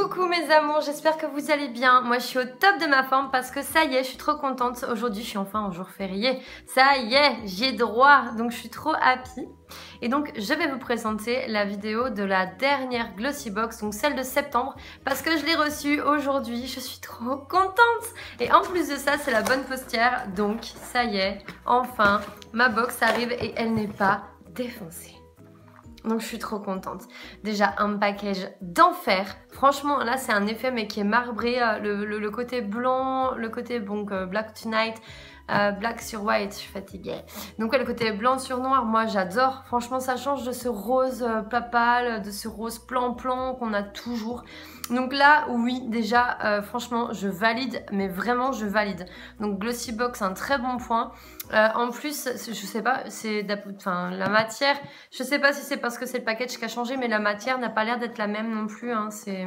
Coucou mes amours, j'espère que vous allez bien. Moi je suis au top de ma forme parce que ça y est, je suis trop contente. Aujourd'hui je suis enfin en jour férié. Ça y est, j'y ai droit, donc je suis trop happy. Et donc je vais vous présenter la vidéo de la dernière Glossy Box, donc celle de septembre, parce que je l'ai reçue aujourd'hui, je suis trop contente. Et en plus de ça, c'est la bonne postière, donc ça y est, enfin, ma box arrive et elle n'est pas défoncée. Donc je suis trop contente. Déjà un package d'enfer. Franchement là c'est un effet mais qui est marbré. Le côté blanc, le côté donc black tonight, black sur white, je suis fatiguée. Donc ouais, le côté blanc sur noir, moi j'adore. Franchement ça change de ce rose pâle, de ce rose plan qu'on a toujours. Donc là oui déjà franchement je valide, mais vraiment je valide. Donc Glossy Box un très bon point. En plus je sais pas, c'est la matière, je sais pas si c'est parce que c'est le package qui a changé, mais la matière n'a pas l'air d'être la même non plus hein. C'est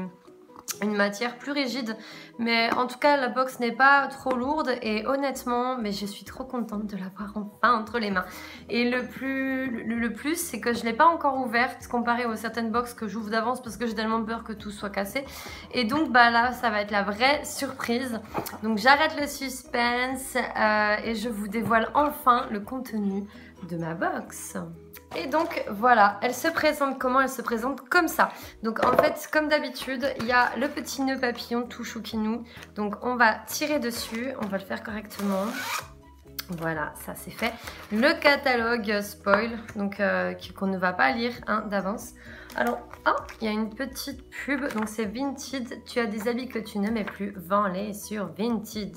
une matière plus rigide, mais en tout cas la box n'est pas trop lourde et honnêtement mais je suis trop contente de l'avoir enfin entre les mains. Et le plus c'est que je l'ai pas encore ouverte comparé aux certaines box que j'ouvre d'avance parce que j'ai tellement peur que tout soit cassé, et donc bah là ça va être la vraie surprise. Donc j'arrête le suspense et je vous dévoile enfin le contenu de ma box. Et donc voilà, elle se présente comment? Elle se présente comme ça. Donc en fait, comme d'habitude, il y a le petit nœud papillon tout chouquinou. Donc on va tirer dessus, on va le faire correctement. Voilà, ça c'est fait. Le catalogue spoil, donc qu'on ne va pas lire hein, d'avance. Alors, il y a une petite pub, donc c'est Vinted. Tu as des habits que tu n'aimais plus, vends-les sur Vinted.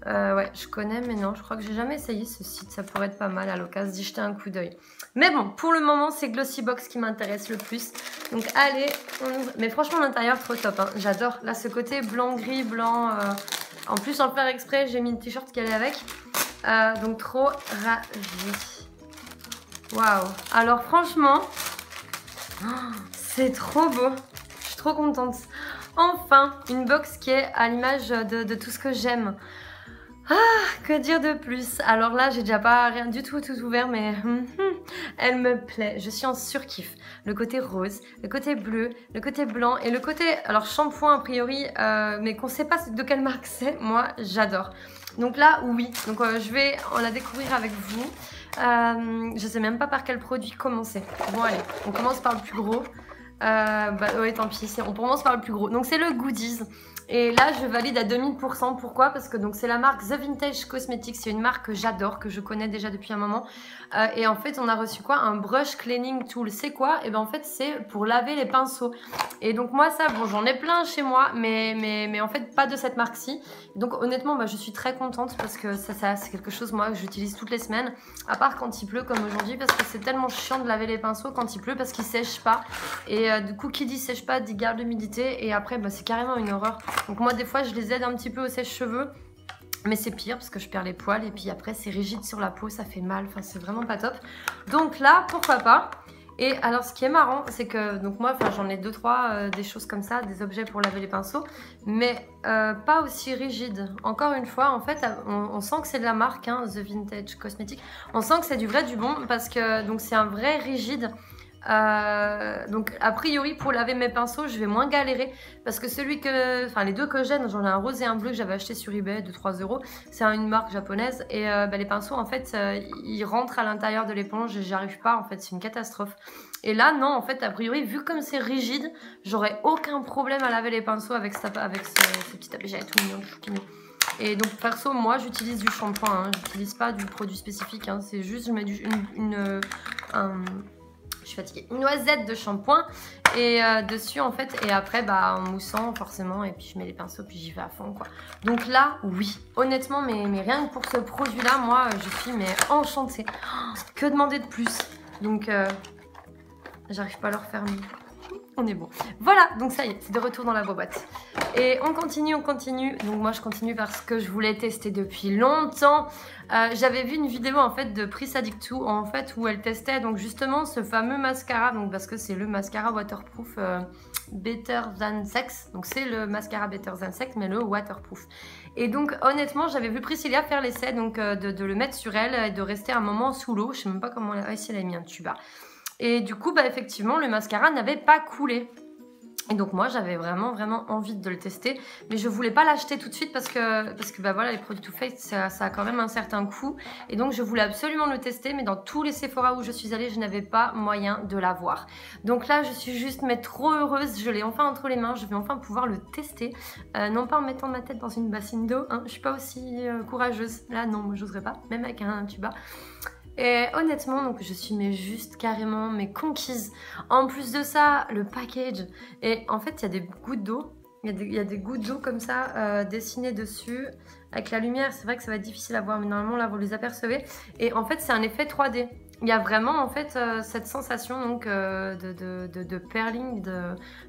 Ouais, je connais, mais non, je crois que j'ai jamais essayé ce site. Ça pourrait être pas mal à l'occasion d'y jeter un coup d'œil. Mais bon, pour le moment, c'est Glossy Box qui m'intéresse le plus. Donc allez, on ouvre. Mais franchement, l'intérieur, trop top. Hein. J'adore. Là, ce côté blanc, gris, blanc. En plus, sans le faire exprès, j'ai mis une t-shirt qui allait avec. Donc trop ravie. Waouh. Alors franchement, c'est trop beau. Je suis trop contente. Enfin, une box qui est à l'image de tout ce que j'aime. Que dire de plus? Alors là, j'ai déjà pas rien du tout ouvert, mais elle me plaît. Je suis en surkiff. Le côté rose, le côté bleu, le côté blanc et le côté, alors shampoing a priori, mais qu'on sait pas de quelle marque c'est. Moi, j'adore. Donc là, oui. Donc je vais la découvrir avec vous. Je sais même pas par quel produit commencer. Bon allez, on commence par le plus gros. Ouais, tant pis, on commence par le plus gros. Donc c'est le Goodies. Et là je valide à 2000%. Pourquoi? Parce que c'est la marque The Vintage Cosmetics. C'est une marque que j'adore, que je connais déjà depuis un moment. Et en fait on a reçu quoi? Un brush cleaning tool. C'est quoi? Et ben en fait c'est pour laver les pinceaux. Et donc moi ça, bon j'en ai plein chez moi, mais en fait pas de cette marque-ci. Donc honnêtement bah, je suis très contente parce que ça c'est quelque chose moi que j'utilise toutes les semaines. À part quand il pleut comme aujourd'hui, parce que c'est tellement chiant de laver les pinceaux quand il pleut parce qu'ils sèchent pas. Et du coup qui dit sèche pas dit garde l'humidité, et après bah, c'est carrément une horreur. Donc moi des fois je les aide un petit peu au sèche-cheveux, mais c'est pire parce que je perds les poils et puis après c'est rigide sur la peau, ça fait mal, enfin c'est vraiment pas top. Donc là pourquoi pas. Et alors ce qui est marrant c'est que donc moi j'en ai 2-3 des choses comme ça, des objets pour laver les pinceaux, mais pas aussi rigides. Encore une fois en fait on sent que c'est de la marque hein, The Vintage Cosmetics. On sent que c'est du vrai du bon parce que donc c'est un vrai rigide. Donc a priori pour laver mes pinceaux je vais moins galérer parce que les deux que j'ai, j'en ai un rose et un bleu que j'avais acheté sur eBay de 3 €. C'est une marque japonaise et les pinceaux en fait ils rentrent à l'intérieur de l'éponge et j'y arrive pas en fait, c'est une catastrophe. Et là non en fait a priori vu comme c'est rigide j'aurais aucun problème à laver les pinceaux avec ce petit tapis, j'avais tout mignon. Et donc perso moi j'utilise du shampoing, hein. J'utilise pas du produit spécifique, hein. C'est juste je mets je suis fatiguée, une noisette de shampoing et dessus en fait, et après bah en moussant forcément, et puis je mets les pinceaux puis j'y vais à fond quoi. Donc là oui honnêtement mais rien que pour ce produit là moi je suis enchantée. Que demander de plus? Donc j'arrive pas à le refermer. On est bon. Voilà, donc ça y est, c'est de retour dans la boîte. Et on continue. Donc moi je continue parce que je voulais tester depuis longtemps. J'avais vu une vidéo en fait de Pris Addict en fait où elle testait donc justement ce fameux mascara, donc parce que c'est le mascara waterproof Better Than Sex. Donc c'est le mascara Better Than Sex mais le waterproof. Et donc honnêtement j'avais vu Priscilla faire l'essai donc de le mettre sur elle et de rester un moment sous l'eau. Je sais même pas comment elle a mis un tuba. Et du coup, bah, effectivement, le mascara n'avait pas coulé. Et donc moi j'avais vraiment envie de le tester, mais je voulais pas l'acheter tout de suite parce que bah voilà, les produits Too Faced ça a quand même un certain coût, et donc je voulais absolument le tester, mais dans tous les Sephora où je suis allée je n'avais pas moyen de l'avoir. Donc là je suis juste mais trop heureuse, je l'ai enfin entre les mains, je vais enfin pouvoir le tester, non pas en mettant ma tête dans une bassine d'eau, hein, je suis pas aussi courageuse, là non, moi j'oserais pas, même avec un tuba. Et honnêtement, donc je suis mais juste carrément mais conquise. En plus de ça, le package. Et en fait, il y a des gouttes d'eau. Il y a des gouttes d'eau comme ça dessinées dessus. Avec la lumière, c'est vrai que ça va être difficile à voir, mais normalement là vous les apercevez. Et en fait, c'est un effet 3D. Il y a vraiment en fait cette sensation donc de perling,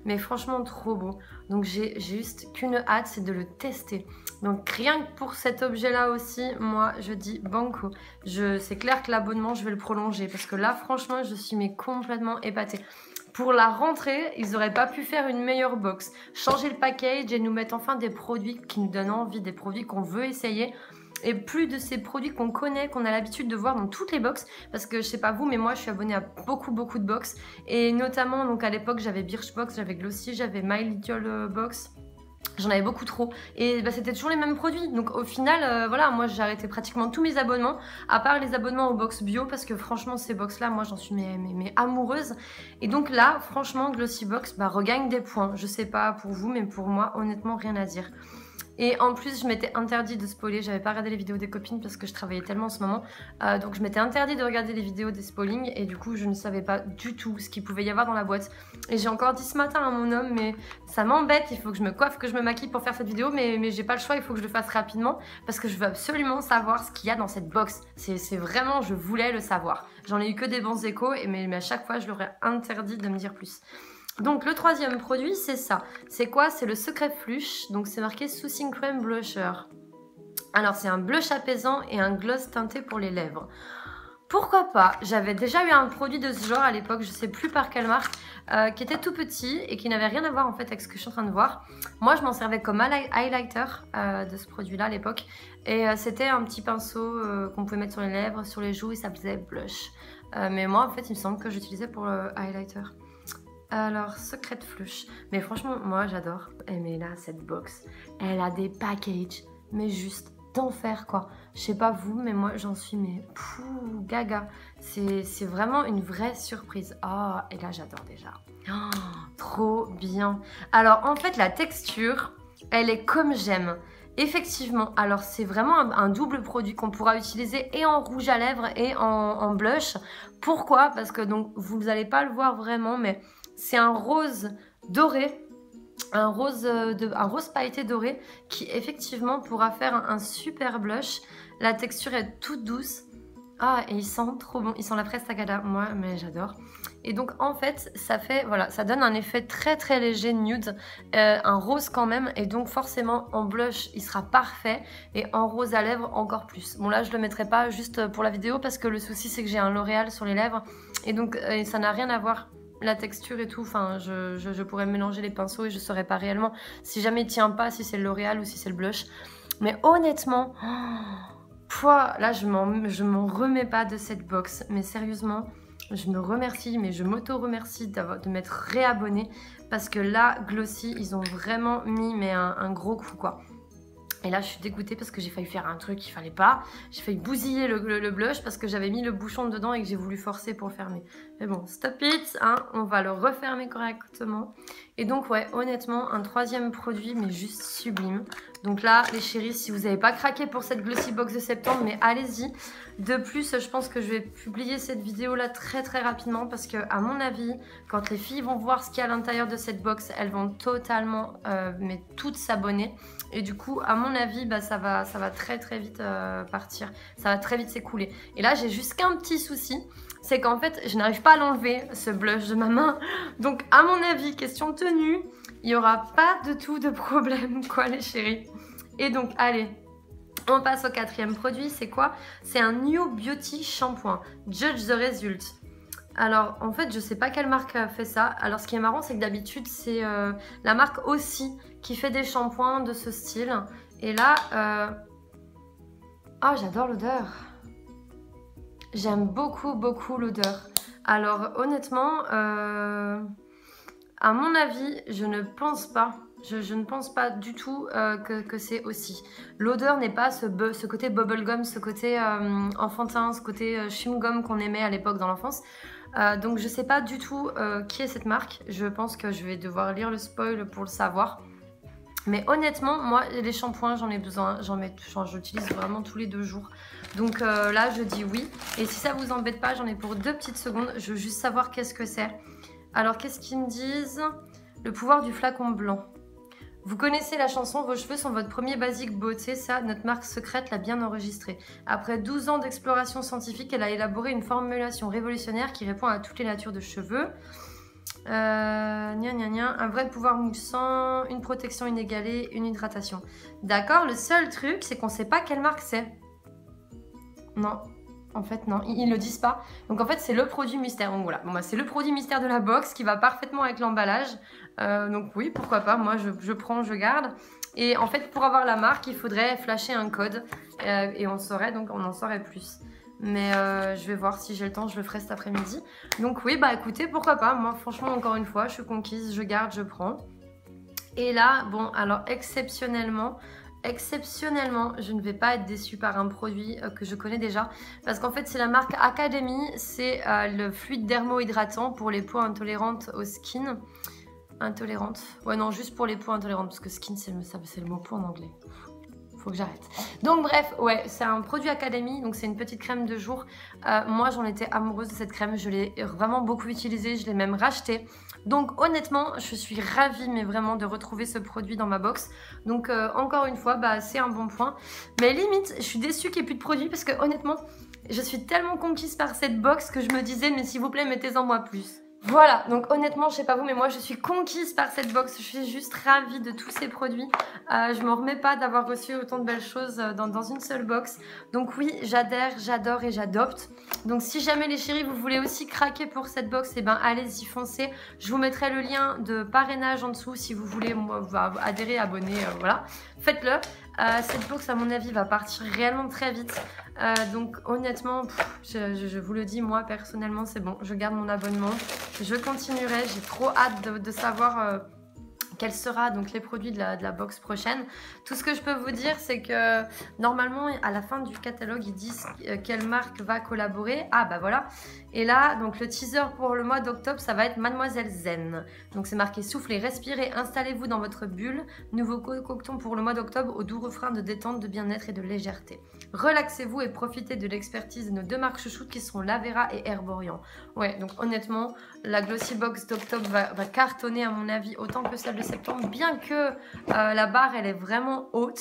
mais franchement trop beau. Donc j'ai juste qu'une hâte, c'est de le tester. Donc rien que pour cet objet là aussi, moi je dis banco. C'est clair que l'abonnement je vais le prolonger parce que là franchement je suis mais complètement épatée. Pour la rentrée, ils n'auraient pas pu faire une meilleure box. Changer le package et nous mettre enfin des produits qui nous donnent envie, des produits qu'on veut essayer. Et plus de ces produits qu'on connaît, qu'on a l'habitude de voir dans toutes les box. Parce que je sais pas vous, mais moi je suis abonnée à beaucoup de box. Et notamment, donc à l'époque, j'avais Birchbox, j'avais Glossy, j'avais My Little Box. J'en avais beaucoup trop et bah, c'était toujours les mêmes produits, donc au final voilà, moi j'ai arrêté pratiquement tous mes abonnements à part les abonnements aux box bio parce que franchement ces box là moi j'en suis mais amoureuse. Et donc là franchement Glossy Box bah, regagne des points, je sais pas pour vous mais pour moi honnêtement rien à dire. Et en plus, je m'étais interdit de spoiler, j'avais pas regardé les vidéos des copines parce que je travaillais tellement en ce moment. Donc je m'étais interdit de regarder les vidéos des spoilings et du coup je ne savais pas du tout ce qu'il pouvait y avoir dans la boîte. Et j'ai encore dit ce matin à mon homme, mais ça m'embête, il faut que je me coiffe, que je me maquille pour faire cette vidéo, mais j'ai pas le choix, il faut que je le fasse rapidement parce que je veux absolument savoir ce qu'il y a dans cette box. C'est vraiment, je voulais le savoir. J'en ai eu que des bons échos, mais à chaque fois je leur ai interdit de me dire plus. Donc le troisième produit c'est ça. C'est quoi? C'est le Secret Flush. Donc c'est marqué Soothing Cream Blusher. Alors c'est un blush apaisant et un gloss teinté pour les lèvres. Pourquoi pas? J'avais déjà eu un produit de ce genre à l'époque, je sais plus par quelle marque, qui était tout petit et qui n'avait rien à voir en fait avec ce que je suis en train de voir. Moi je m'en servais comme highlighter de ce produit là à l'époque. Et c'était un petit pinceau qu'on pouvait mettre sur les lèvres, sur les joues et ça faisait blush. Mais moi en fait il me semble que j'utilisais pour le highlighter. Alors, Secret Flush. Mais franchement, moi j'adore. Mais là, cette box, elle a des packages, mais juste d'enfer quoi. Je sais pas vous, mais moi j'en suis mais gaga. C'est vraiment une vraie surprise. Oh, et là j'adore déjà. Oh, trop bien. Alors en fait, la texture, elle est comme j'aime. Effectivement, alors c'est vraiment un double produit qu'on pourra utiliser et en rouge à lèvres et en blush. Pourquoi? Parce que donc vous n'allez pas le voir vraiment, mais c'est un rose doré, un rose pailleté doré qui effectivement pourra faire un super blush. La texture est toute douce. Ah, et il sent trop bon, il sent la fraise tagada, moi mais j'adore. Et donc en fait ça fait, voilà, ça donne un effet très léger nude, un rose quand même, et donc forcément en blush il sera parfait et en rose à lèvres encore plus. Bon là je le mettrai pas juste pour la vidéo parce que le souci c'est que j'ai un L'Oréal sur les lèvres et donc ça n'a rien à voir. La texture et tout, enfin je pourrais mélanger les pinceaux et je saurais pas réellement si jamais il tient pas, si c'est le L'Oréal ou si c'est le blush. Mais honnêtement, là je m'en remets pas de cette box, mais sérieusement je me remercie, mais je m'auto-remercie de m'être réabonnée parce que là, Glossy, ils ont vraiment mis mais un gros coup quoi. Et là, je suis dégoûtée parce que j'ai failli faire un truc qu'il fallait pas. J'ai failli bousiller le blush parce que j'avais mis le bouchon dedans et que j'ai voulu forcer pour le fermer. Mais bon, stop it, hein, on va le refermer correctement. Et donc, ouais, honnêtement, un troisième produit, mais juste sublime. Donc là, les chéris, si vous n'avez pas craqué pour cette Glossy Box de septembre, mais allez-y. De plus, je pense que je vais publier cette vidéo-là très rapidement parce que, à mon avis, quand les filles vont voir ce qu'il y a à l'intérieur de cette box, elles vont totalement, mais toutes s'abonner. Et du coup, à mon avis, bah, ça va très vite partir. Ça va très vite s'écouler. Et là, j'ai juste qu'un petit souci. C'est qu'en fait, je n'arrive pas à l'enlever, ce blush de ma main. Donc, à mon avis, question tenue, il n'y aura pas de tout de problème, quoi, les chéris. Et donc, allez, on passe au quatrième produit. C'est quoi? C'est un New Beauty Shampoing. Judge the Result. Alors, en fait, je sais pas quelle marque a fait ça. Alors, ce qui est marrant, c'est que d'habitude, c'est la marque aussi qui fait des shampoings de ce style. Et là, oh, j'adore l'odeur. J'aime beaucoup l'odeur. Alors, honnêtement, À mon avis, je ne pense pas. Je ne pense pas du tout que c'est aussi. L'odeur n'est pas ce côté bubblegum, ce côté enfantin, ce côté chewing-gum qu'on aimait à l'époque dans l'enfance. Donc je sais pas du tout qui est cette marque. Je pense que je vais devoir lire le spoil pour le savoir. Mais honnêtement, moi, les shampoings, j'en ai besoin. J'utilise vraiment tous les 2 jours. Donc là, je dis oui. Et si ça vous embête pas, j'en ai pour 2 petites secondes. Je veux juste savoir qu'est-ce que c'est. Alors, qu'est-ce qu'ils me disent? Le pouvoir du flacon blanc. Vous connaissez la chanson, vos cheveux sont votre premier basique beauté, ça, notre marque secrète l'a bien enregistré. Après 12 ans d'exploration scientifique, elle a élaboré une formulation révolutionnaire qui répond à toutes les natures de cheveux. Un vrai pouvoir moussant, une protection inégalée, une hydratation. D'accord, le seul truc, c'est qu'on ne sait pas quelle marque c'est. Non, en fait non, ils le disent pas. Donc en fait c'est le produit mystère. Donc voilà, bon, bah, c'est le produit mystère de la box qui va parfaitement avec l'emballage. Donc oui, pourquoi pas, moi je prends, je garde. Et en fait pour avoir la marque, il faudrait flasher un code et on saurait, donc on en saurait plus. Mais je vais voir si j'ai le temps, je le ferai cet après-midi. Donc oui, bah écoutez, pourquoi pas. Moi franchement, encore une fois, je suis conquise, je garde, je prends. Et là, bon, alors exceptionnellement, je ne vais pas être déçue par un produit que je connais déjà. Parce qu'en fait, c'est la marque Academy. C'est le fluide dermo-hydratant pour les peaux intolérantes au skin. Intolérante. Ouais, non, juste pour les peaux intolérantes. Parce que skin, c'est le mot peau en anglais. Faut que j'arrête. Donc bref, ouais, c'est un produit Academy, donc c'est une petite crème de jour. Moi, j'en étais amoureuse de cette crème, je l'ai vraiment beaucoup utilisée, je l'ai même rachetée. Donc honnêtement, je suis ravie, mais vraiment, de retrouver ce produit dans ma box. Donc encore une fois, bah, c'est un bon point. Mais limite, je suis déçue qu'il n'y ait plus de produits parce que honnêtement, je suis tellement conquise par cette box que je me disais, mais s'il vous plaît, mettez-en moi plus. Voilà, donc honnêtement, je sais pas vous, mais moi je suis conquise par cette box. Je suis juste ravie de tous ces produits. Je m'en remets pas d'avoir reçu autant de belles choses dans une seule box. Donc oui, j'adhère, j'adore et j'adopte. Donc si jamais les chéris, vous voulez aussi craquer pour cette box, et ben allez-y, foncez. Je vous mettrai le lien de parrainage en dessous si vous voulez adhérer, abonner, voilà. Faites-le. Cette box, à mon avis, va partir réellement très vite. Donc honnêtement, je vous le dis, moi personnellement, c'est bon. Je garde mon abonnement. Je continuerai. J'ai trop hâte de savoir quels sera donc les produits de la box prochaine. Tout ce que je peux vous dire, c'est que normalement, à la fin du catalogue, ils disent quelle marque va collaborer. Ah bah voilà. Et là, donc le teaser pour le mois d'octobre, ça va être Mademoiselle Zen. Donc c'est marqué soufflez, respirez, installez-vous dans votre bulle. Nouveau concocton pour le mois d'octobre au doux refrain de détente, de bien-être et de légèreté. Relaxez-vous et profitez de l'expertise de nos 2 marques chouchoutes qui sont Lavera et Herborian. Ouais, donc honnêtement, la Glossy Box d'octobre va cartonner à mon avis autant que celle de septembre, bien que la barre elle est vraiment haute.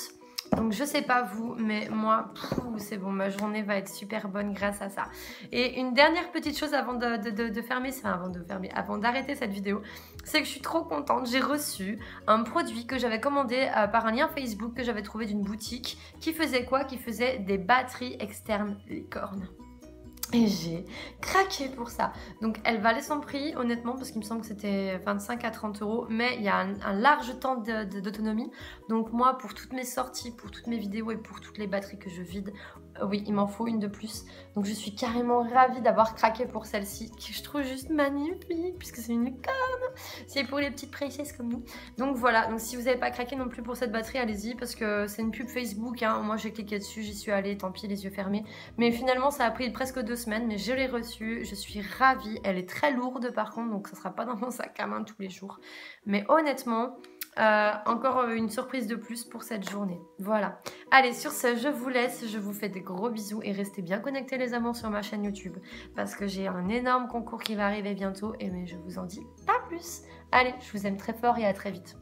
Donc je sais pas vous, mais moi, c'est bon, ma journée va être super bonne grâce à ça. Et une dernière petite chose avant avant d'arrêter cette vidéo, c'est que je suis trop contente. J'ai reçu un produit que j'avais commandé par un lien Facebook que j'avais trouvé d'une boutique qui faisait quoi? Qui faisait des batteries externes licornes. Et j'ai craqué pour ça. Donc elle valait son prix honnêtement parce qu'il me semble que c'était 25 à 30 €. Mais il y a un large temps d'autonomie. Donc moi pour toutes mes sorties, pour toutes mes vidéos et pour toutes les batteries que je vide, oui il m'en faut une de plus. Donc je suis carrément ravie d'avoir craqué pour celle-ci que je trouve juste magnifique puisque c'est une licorne. C'est pour les petites princesses comme nous. Donc voilà, donc si vous n'avez pas craqué non plus pour cette batterie, allez-y parce que c'est une pub Facebook. Hein. Moi j'ai cliqué dessus, j'y suis allée, tant pis les yeux fermés. Mais finalement ça a pris presque 2 semaines, mais je l'ai reçue, je suis ravie. Elle est très lourde par contre, donc ça sera pas dans mon sac à main tous les jours. Mais honnêtement, encore une surprise de plus pour cette journée. Voilà. Allez, sur ce, je vous laisse. Je vous fais des gros bisous et restez bien connectés les amours sur ma chaîne YouTube parce que j'ai un énorme concours qui va arriver bientôt et mais je vous en dis pas plus. Allez, je vous aime très fort et à très vite.